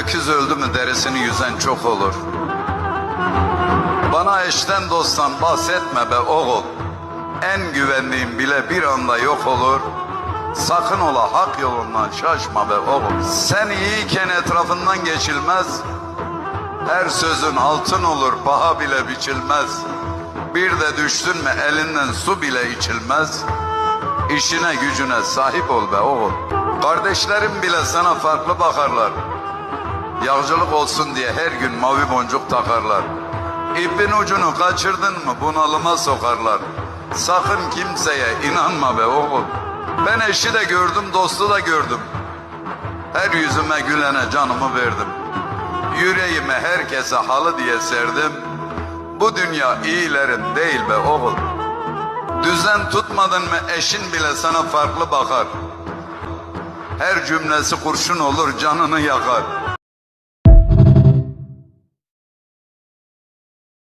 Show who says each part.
Speaker 1: Öküz öldü mü derisini yüzen çok olur. Bana eşten dosttan bahsetme be oğul. En güvendiğim bile bir anda yok olur. Sakın ola hak yolundan şaşma be oğul. Sen iyiyken etrafından geçilmez. Her sözün altın olur, paha bile biçilmez. Bir de düştün mü elinden su bile içilmez. İşine gücüne sahip ol be oğul. Kardeşlerim bile sana farklı bakarlar. Yağcılık olsun diye her gün mavi boncuk takarlar. İpin ucunu kaçırdın mı bunalıma sokarlar. Sakın kimseye inanma be oğul. Ben eşi de gördüm, dostu da gördüm. Her yüzüme gülene canımı verdim. Yüreğimi herkese halı diye serdim. Bu dünya iyilerin değil be oğul. Düzen tutmadın mı eşin bile sana farklı bakar. Her cümlesi kurşun olur, canını yakar.